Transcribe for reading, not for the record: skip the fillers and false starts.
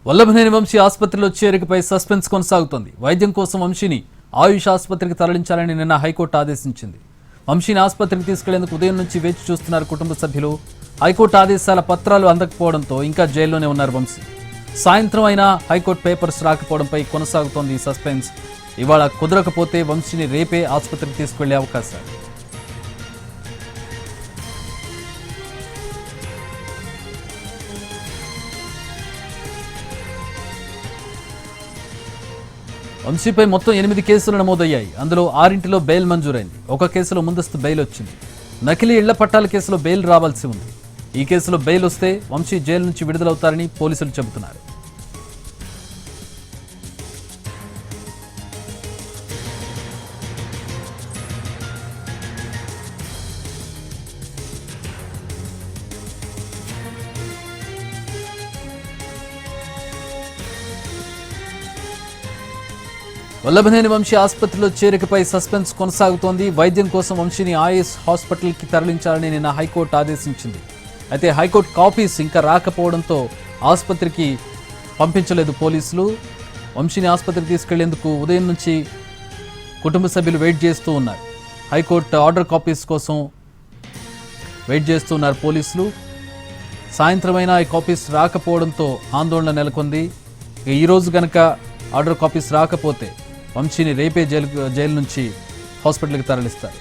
వల్లభనేని వంశీ ఆసుపత్రిలో చేరికపై సస్పెన్స్ కొనసాగుతోంది. వైద్యం కోసం వంశీని ఆయుష్ ఆసుపత్రికి తరలించాలని నిన్న హైకోర్టు ఆదేశించింది. వంశీని ఆసుపత్రికి తీసుకెళ్లేందుకు ఉదయం నుంచి వేచి చూస్తున్నారు కుటుంబ సభ్యులు. హైకోర్టు ఆదేశాల పత్రాలు అందకపోవడంతో ఇంకా జైల్లోనే ఉన్నారు వంశీ. సాయంత్రం అయినా హైకోర్టు పేపర్స్ రాకపోవడంపై కొనసాగుతోంది సస్పెన్స్. ఇవాళ కుదరకపోతే వంశీని రేపే ఆసుపత్రికి తీసుకెళ్లే అవకాశాలు. వంశీపై మొత్తం 8 కేసులు నమోదయ్యాయి. అందులో 6 బెయిల్ మంజూరైంది. ఒక కేసులో ముందస్తు బెయిల్ వచ్చింది. నకిలీ ఇళ్ల పట్టాల కేసులో బెయిల్ రావాల్సి ఉంది. ఈ కేసులో బెయిల్ వస్తే వంశీ జైలు నుంచి విడుదలవుతారని పోలీసులు చెబుతున్నారు. వల్లభనేని వంశీ ఆసుపత్రిలో చేరికపై సస్పెన్స్ కొనసాగుతోంది. వైద్యం కోసం వంశీని ఆయుష్ హాస్పిటల్కి తరలించాలని నిన్న హైకోర్టు ఆదేశించింది. అయితే హైకోర్టు కాపీస్ ఇంకా రాకపోవడంతో ఆసుపత్రికి పంపించలేదు పోలీసులు. వంశీని ఆసుపత్రికి తీసుకెళ్లేందుకు ఉదయం నుంచి కుటుంబ సభ్యులు వెయిట్ చేస్తూ ఉన్నారు. హైకోర్టు ఆర్డర్ కాపీస్ కోసం వెయిట్ చేస్తూ ఉన్నారు పోలీసులు. సాయంత్రమైనా ఈ కాపీస్ రాకపోవడంతో ఆందోళన నెలకొంది. ఈరోజు గనక ఆర్డర్ కాపీస్ రాకపోతే వంశీని రేపే జైలు నుంచి హాస్పిటల్కి తరలిస్తారు.